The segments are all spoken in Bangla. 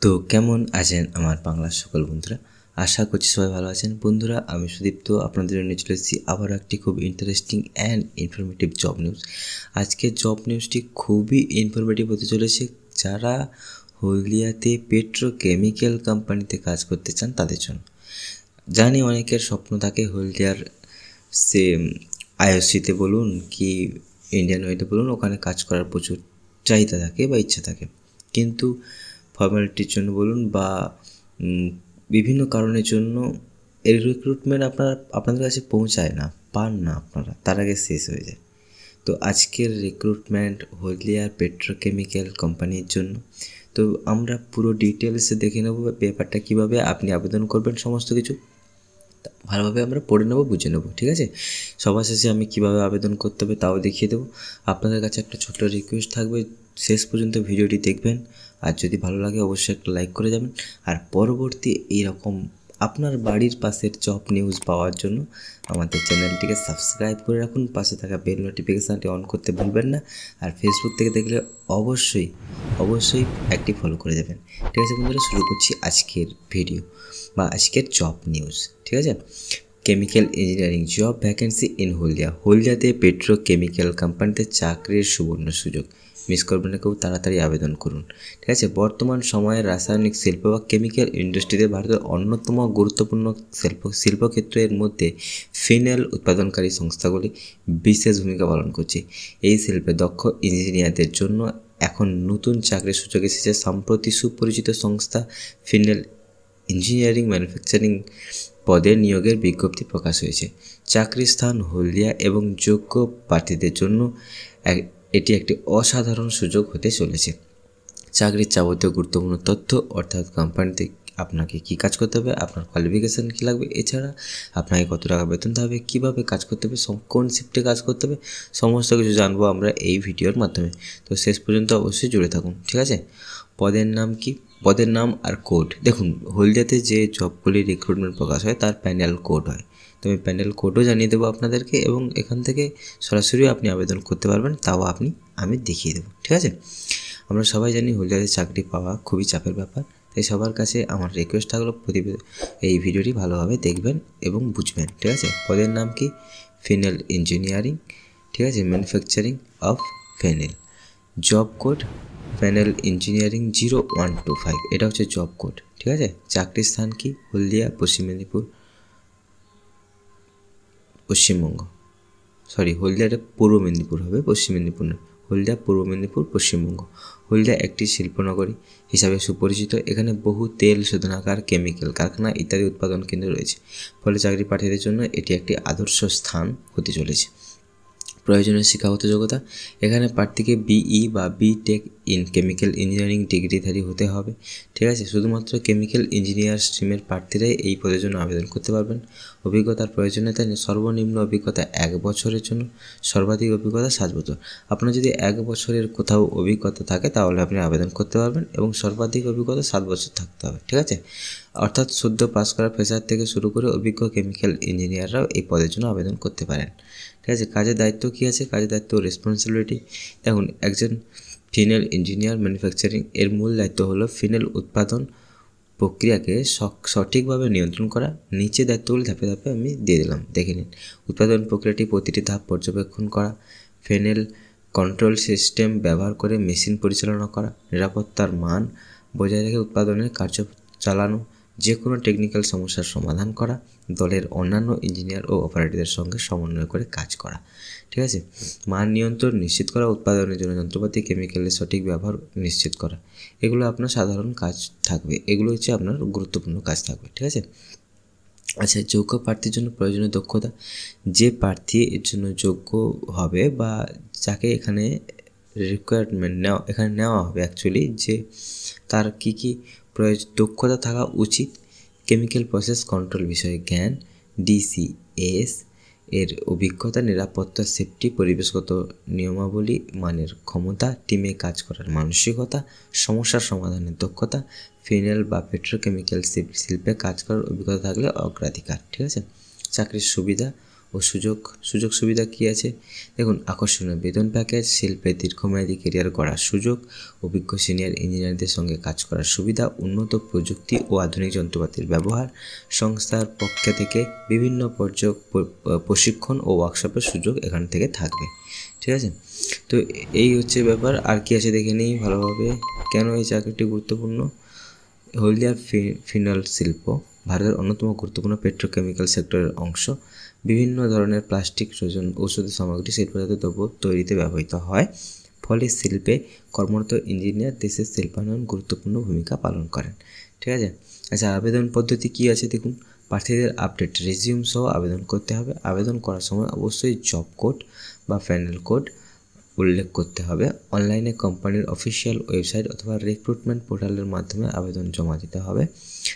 তো কেমন আছেন আমার বাংলার সকল বন্ধুরা? আশা করছি সবাই ভালো আছেন। বন্ধুরা, আমি সুদীপ্ত আপনাদের জন্য চলে এসেছি আবারও একটি খুব interesting and informative job news. আজকের জব নিউজটি খুবই ইনফরমেটিভ হতে চলেছে। যারা হলদিয়াতে পেট্রোকেমিক্যাল কোম্পানিতে কাজ করতে চান তাদের জন্য। জানি অনেকের স্বপ্ন থাকে হলদিয়ার সে আইওসিতে বলুন কি ইন্ডিয়ান অয়েলে বলুন, ওখানে কাজ করার প্রচুর চাহিদা থাকে বা ইচ্ছা থাকে, কিন্তু ফর্মালিটির জন্য বলুন বা বিভিন্ন কারণের জন্য এই রিক্রুটমেন্ট আপনাদের কাছে পৌঁছায় না, পান না আপনারা, তার আগে শেষ হয়ে যায়। তো আজকের রিক্রুটমেন্ট হলদিয়ার পেট্রোকেমিক্যাল কোম্পানির জন্য। তো আমরা পুরো ডিটেলসে দেখে নেব ব্যাপারটা, কীভাবে আপনি আবেদন করবেন, সমস্ত কিছু ভালোভাবে আমরা পড়ে নেবো, বুঝে নেবো, ঠিক আছে? সবার শেষে আমি কীভাবে আবেদন করতে হবে তাও দেখিয়ে দেবো। আপনাদের কাছে একটা ছোট্ট রিকোয়েস্ট থাকবে, শেষ পর্যন্ত ভিডিওটি দেখবেন, আর যদি ভালো লাগে অবশ্যই একটা লাইক করে যাবেন। আর পরবর্তী এইরকম আপনার বাড়ির পাশের জব নিউজ পাওয়ার জন্য আমাদের চ্যানেলটিকে সাবস্ক্রাইব করে রাখুন, পাশে থাকা বেল নোটিফিকেশানটি অন করতে ভুলবেন না। আর ফেসবুক থেকে দেখলে অবশ্যই একটি ফলো করে দেবেন, ঠিক আছে বন্ধুরা? শুরু করছি আজকের ভিডিও বা আজকের জব নিউজ, ঠিক আছে? Chemical engineering job vacancy in হলদিয়াতে পেট্রোকেমিক্যাল কোম্পানিতে চাকরির সুবর্ণ সুযোগ, মিস করবেন না কেউ, তাড়াতাড়ি আবেদন করুন, ঠিক আছে? বর্তমান সময়ে রাসায়নিক শিল্প বা কেমিক্যাল ইন্ডাস্ট্রিতে ভারতের অন্যতম গুরুত্বপূর্ণ শিল্পক্ষেত্রের মধ্যে ফিনাইল উৎপাদনকারী সংস্থাগুলি বিশেষ ভূমিকা পালন করছে। এই শিল্পে দক্ষ ইঞ্জিনিয়ারদের জন্য এখন নতুন চাকরির সুযোগ এসেছে। সম্প্রতি সুপরিচিত সংস্থা ফিনাইল ইঞ্জিনিয়ারিং ম্যানুফ্যাকচারিং পদে নিয়োগের বিজ্ঞপ্তি প্রকাশ হয়েছে। চাকরির স্থান হলদিয়া এবং যোগ্য প্রার্থীদের জন্য এটি একটি অসাধারণ সুযোগ হতে চলেছে। চাকরির যাবতীয় গুরুত্বপূর্ণ তথ্য, অর্থাৎ কোম্পানিতে আপনাকে কী কাজ করতে হবে, আপনার কোয়ালিফিকেশান কী লাগবে, এছাড়া আপনাকে কত টাকা বেতন দিতে হবে, কীভাবে কাজ করতে হবে, কোন শিফটে কাজ করতে হবে, সমস্ত কিছু জানবো আমরা এই ভিডিওর মাধ্যমে। তো শেষ পর্যন্ত অবশ্যই জুড়ে থাকুন, ঠিক আছে? পদের নাম কি, পদের নাম আর কোড দেখুন। হলদিয়াতে যে জবগুলি রিক্রুটমেন্ট প্রকাশ হয় তার প্যানেল কোড হয়, তো আমি প্যানেল কোডও জানিয়ে দেবো আপনাদেরকে, এবং এখান থেকে সরাসরি আপনি আবেদন করতে পারবেন, তাও আমি দেখিয়ে দেবো, ঠিক আছে? আমরা সবাই জানি হলদিয়াতে চাকরি পাওয়া খুবই চাপের ব্যাপার, তাই সবার কাছে আমার রিকোয়েস্ট থাকলো এই ভিডিওটি ভালোভাবে দেখবেন এবং বুঝবেন, ঠিক আছে? পদের নাম কি, ফিনাইল ইঞ্জিনিয়ারিং, ঠিক আছে, manufacturing of phenyl. Job code phenyl engineering 0125, এটা হচ্ছে জব কোড, ঠিক আছে? চাকরির স্থান কি, হলদিয়া পশ্চিমবঙ্গ, হলদিয়াটা পূর্ব মেদিনীপুর হবে, পশ্চিম মেদিনীপুর না, হলদিয়া পূর্ব মেদিনীপুর, পশ্চিমবঙ্গ। হলদিয়া একটি শিল্পনগরী হিসাবে সুপরিচিত। এখানে বহু তেল শোধনাগার, কেমিক্যাল কারখানা ইত্যাদি উৎপাদন কেন্দ্র রয়েছে, ফলে চাকরি প্রার্থীদের জন্য এটি একটি আদর্শ স্থান হতে চলেছে। প্রয়োজনীয় শিক্ষাগত যোগ্যতা, এখানে প্রার্থীকে বিই বা বিটেক ইন কেমিক্যাল ইঞ্জিনিয়ারিং ডিগ্রিধারী হতে হবে, ঠিক আছে? শুধুমাত্র কেমিক্যাল ইঞ্জিনিয়ার স্ট্রিমের প্রার্থীরাই এই পদের জন্য আবেদন করতে পারবেন। অভিজ্ঞতার প্রয়োজনীয়তা, সর্বনিম্ন অভিজ্ঞতা 1 বছরের জন্য, সর্বাধিক অভিজ্ঞতা 7 বছর। আপনার যদি 1 বছরের কোথাও অভিজ্ঞতা থাকে তাহলে আপনি আবেদন করতে পারবেন, এবং সর্বাধিক অভিজ্ঞতা 7 বছর থাকতে হবে, ঠিক আছে? অর্থাৎ সদ্য পাস করা ফ্রেশার থেকে শুরু করে অভিজ্ঞ কেমিক্যাল ইঞ্জিনিয়াররাও এই পদের জন্য আবেদন করতে পারেন, ঠিক আছে? কাজের দায়িত্ব কী আছে, কাজের দায়িত্ব রেসপন্সিবিলিটি। দেখুন, একজন ফিনাইল ইঞ্জিনিয়ার ম্যানুফ্যাকচারিং এর মূল দায়িত্ব হলো ফিনাইল উৎপাদন প্রক্রিয়াকে সঠিকভাবে নিয়ন্ত্রণ করা। নিচে দায়িত্বগুলি ধাপে ধাপে আমি দিয়ে দিলাম, দেখে নিন। উৎপাদন প্রক্রিয়াটি প্রতিটি ধাপ পর্যবেক্ষণ করা, ফিনাইল কন্ট্রোল সিস্টেম ব্যবহার করে মেশিন পরিচালনা করা, নিরাপত্তার মান বজায় রেখে উৎপাদনের কার্য চালানো, যে কোনো টেকনিক্যাল সমস্যার সমাধান করা, দলের অন্যান্য ইঞ্জিনিয়ার ও অপারেটরদের সঙ্গে সমন্বয় করে কাজ করা, ঠিক আছে? মান নিয়ন্ত্রণ নিশ্চিত করা, উৎপাদনের জন্য যন্ত্রপাতি কেমিক্যালের সঠিক ব্যবহার নিশ্চিত করা। এগুলো আপনার সাধারণ কাজ থাকবে, এগুলো হচ্ছে আপনার গুরুত্বপূর্ণ কাজ থাকবে, ঠিক আছে? আচ্ছা, যোগ্য প্রার্থীর জন্য প্রয়োজনীয় দক্ষতা, যে প্রার্থী এর জন্য যোগ্য হবে বা যাকে এখানে নেওয়া হবে অ্যাকচুয়ালি, যে তার কী দক্ষতা থাকা উচিত। কেমিক্যাল প্রসেস কন্ট্রোল বিষয়ে জ্ঞান, ডিসিএস এর অভিজ্ঞতা, নিরাপত্তা, সেফটি, পরিবেশগত নিয়মাবলী মানের ক্ষমতা, টিমে কাজ করার মানসিকতা, সমস্যার সমাধানের দক্ষতা, ফিনাইল বা পেট্রোকেমিক্যাল শিল্পে কাজ করার অভিজ্ঞতা থাকলে অগ্রাধিকার, ঠিক আছে? চাকরির সুবিধা, ও সুযোগ সুবিধা কী আছে দেখুন। আকর্ষণীয় বেতন প্যাকেজ, শিল্পে দীর্ঘমেয়াদী কেরিয়ার গড়ার সুযোগ, অভিজ্ঞ সিনিয়র ইঞ্জিনিয়ারদের সঙ্গে কাজ করার সুবিধা, উন্নত প্রযুক্তি ও আধুনিক যন্ত্রপাতির ব্যবহার, সংস্থার পক্ষ থেকে বিভিন্ন প্রশিক্ষণ ও ওয়ার্কশপের সুযোগ এখান থেকে থাকবে। ঠিক আছে, তো এই হচ্ছে ব্যাপার। আর কি আছে দেখে নিই ভালোভাবে। কেন এই চাকরিটি গুরুত্বপূর্ণ? হলদিয়ার ফিনাল শিল্প ভারতের অন্যতম গুরুত্বপূর্ণ পেট্রোকেমিক্যাল সেক্টরের অংশ। বিভিন্ন ধরনের প্লাস্টিক, ঔষধি সামগ্রী, শিল্পজাত দ্রব্য তৈরিতে ব্যবহৃত হয়। ফলে শিল্পে কর্মরত ইঞ্জিনিয়ার দেশের শিল্পায়ন গুরুত্বপূর্ণ ভূমিকা পালন করেন। ঠিক আছে, আচ্ছা আবেদন পদ্ধতি কী আছে দেখুন। প্রার্থীদের আপডেট রেজিউম সহ আবেদন করতে হবে। আবেদন করার সময় অবশ্যই জব কোড বা প্যানেল কোড উল্লেখ করতে হবে। অনলাইনে কোম্পানির অফিসিয়াল ওয়েবসাইট অথবা রিক্রুটমেন্ট পোর্টালের মাধ্যমে আবেদন জমা দিতে হবে।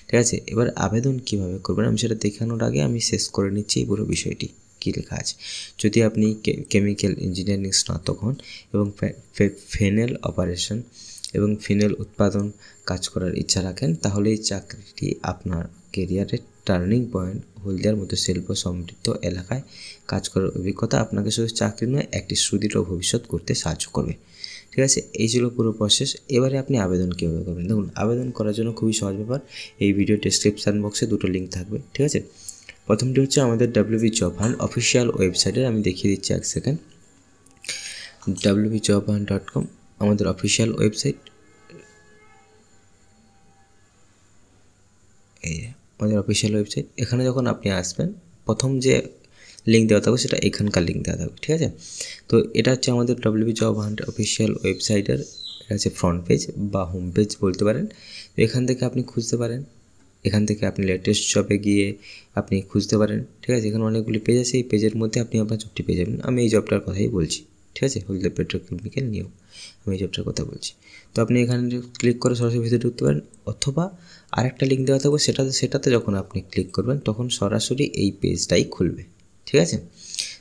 ঠিক আছে, এবার আবেদন কিভাবে করবেন আমি সেটা দেখানোর আগে আমি শেষ করে নিচ্ছি এই পুরো বিষয়টি কী লেখা আছে। যদি আপনি কেমিক্যাল ইঞ্জিনিয়ারিং স্নাতক হন এবং ফিনাল অপারেশন এবং ফিনাল উৎপাদন কাজ করার ইচ্ছা রাখেন, তাহলে এই চাকরিটি আপনার কেরিয়ারের টার্নিং পয়েন্ট। হলদিয়ার মতো শিল্প সমৃদ্ধ এলাকায় কাজ করার অভিজ্ঞতা আপনাকে শুধু চাকরি নয়, একটি সুদৃঢ় ভবিষ্যৎ করতে সাহায্য করবে। ঠিক আছে, এই ছিল পুরো প্রসেস। এবারে আপনি আবেদন কীভাবে করবেন দেখুন। আবেদন করার জন্য খুবই সহজ ব্যাপার। এই ভিডিও ডেসক্রিপশান বক্সে দুটো লিঙ্ক থাকবে। ঠিক আছে, প্রথমটি হচ্ছে আমাদের WP-Job-Hunt অফিসিয়াল ওয়েবসাইটের, আমি দেখিয়ে দিচ্ছি এক সেকেন্ড। wp-jobhunt.com আমাদের অফিসিয়াল ওয়েবসাইট। এই আমাদের অফিসিয়াল ওয়েবসাইট। এখানে যখন আপনি আসবেন, প্রথম যে লিঙ্ক দেওয়া থাকবে সেটা এখানকার লিঙ্ক দেওয়া থাকবে। ঠিক আছে, তো এটা হচ্ছে আমাদের WP-Job-Hunt অফিসিয়াল ওয়েবসাইটের, এটা হচ্ছে ফ্রন্ট পেজ বা হোম পেজ বলতে পারেন। তো এখান থেকে আপনি খুঁজতে পারেন, এখান থেকে আপনি লেটেস্ট জবে গিয়ে আপনি খুঁজতে পারেন। ঠিক আছে, এখানে অনেকগুলি পেজ আছে, এই পেজের মধ্যে আপনি আপনার জবটি পেয়ে যাবেন। আমি এই জবটার কথাই বলছি। ঠিক আছে, হলদিয়া পেট্রোকেমিক্যাল নিয়োগ, আমি এই জবটার কথা বলছি। তো আপনি এখানে ক্লিক করে সরাসরি ভিতরে ঢুকতে পারেন, অথবা আরেকটা লিঙ্ক দেওয়া থাকবে সেটাতে যখন আপনি ক্লিক করবেন তখন সরাসরি এই পেজটাই খুলবে। ঠিক আছে,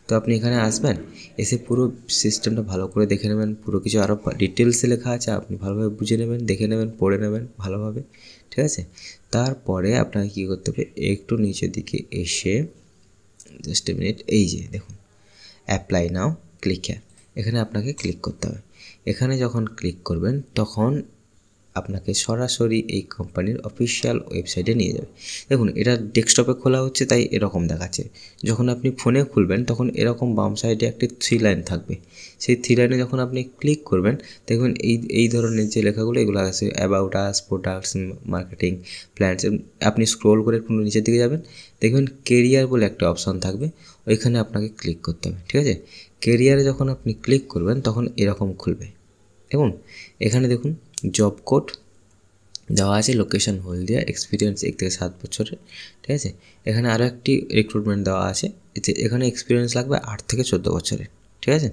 তো আপনি এখানে আসবেন, এসে পুরো সিস্টেমটা ভালো করে দেখে নেবেন। পুরো কিছু আরও ডিটেলসে লেখা আছে, আপনি ভালোভাবে বুঝে নেবেন, দেখে নেবেন, পড়ে নেবেন ভালোভাবে। ঠিক আছে, তারপরে আপনাকে কী করতে হবে, একটু নিচের দিকে এসে জাস্ট এ মিনিট, এই যে দেখুন অ্যাপ্লাই নাও, ক্লিক হিয়ার, এখানে আপনাকে ক্লিক করতে হবে। এখানে যখন ক্লিক করবেন তখন আপনাকে সরাসরি এই কোম্পানির অফিসিয়াল ওয়েবসাইটে নিয়ে যাবে। দেখুন এটা ডেস্কটপে খোলা হচ্ছে তাই এরকম দেখাচ্ছে। যখন আপনি ফোনে খুলবেন তখন এরকম বাম সাইডে একটি 3 লাইন থাকবে। সেই 3 লাইনে যখন আপনি ক্লিক করবেন দেখবেন এই ধরনের যে লেখাগুলো এগুলো আছে, about us, products, marketing, plans. আপনি স্ক্রোল করে একটু নিচের দিকে যাবেন, দেখবেন কেরিয়ার বলে একটা অপশান থাকবে, ওইখানে আপনাকে ক্লিক করতে হবে। ঠিক আছে, কেরিয়ারে যখন আপনি ক্লিক করবেন তখন এরকম খুলবে। দেখুন এখানে দেখুন জব কোড দেওয়া আছে, লোকেশন হলদিয়া, এক্সপিরিয়েন্স 1 থেকে 7 বছরের। ঠিক আছে, এখানে আরও একটি রিক্রুটমেন্ট দেওয়া আছে, এখানে এক্সপিরিয়েন্স লাগবে 8 থেকে 14 বছরের। ঠিক আছে,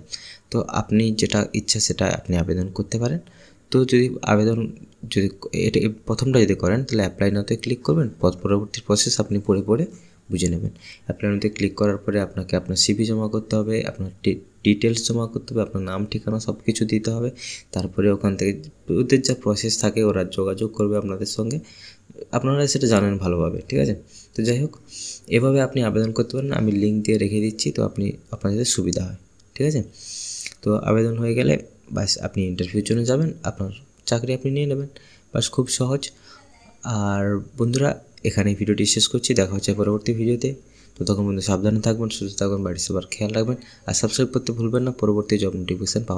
তো আপনি যেটা ইচ্ছা সেটা আপনি আবেদন করতে পারেন। তো যদি এটা প্রথমটা যদি করেন তাহলে অ্যাপ্লাই নাওতে ক্লিক করবেন, পরবর্তী প্রসেস আপনি পড়ে বুঝে নেবেন। অ্যাপ্লাই নাওতে ক্লিক করার পরে আপনাকে আপনার CV জমা করতে হবে, আপনার ডিটেলস জমা করতে হবে, আপনার নাম ঠিকানা সব কিছু দিতে হবে। তারপরে ওখান থেকে ওদের যা প্রসেস থাকে ওরা যোগাযোগ করবে আপনাদের সঙ্গে, আপনারা সেটা জানেন ভালোভাবে। ঠিক আছে, তো যাই হোক এভাবে আপনি আবেদন করতে পারেন, আমি লিঙ্ক দিয়ে রেখে দিচ্ছি, তো আপনার যাতে সুবিধা হয়। ঠিক আছে, তো আবেদন হয়ে গেলে বাস আপনি ইন্টারভিউর জন্য যাবেন, আপনার চাকরি আপনি নিয়ে নেবেন, বাস খুব সহজ। আর বন্ধুরা এখানে ভিডিওটি শেষ করছি, দেখা হচ্ছে পরবর্তী ভিডিওতে। তো তখন বন্ধু সাবধানে থাকবেন, সুস্থ থাকবেন, বাড়ির সবার খেয়াল রাখবেন, আর সাবস্ক্রাইব করতে ভুলবেন না পরবর্তী জব নোটিফিকেশান পাওয়ার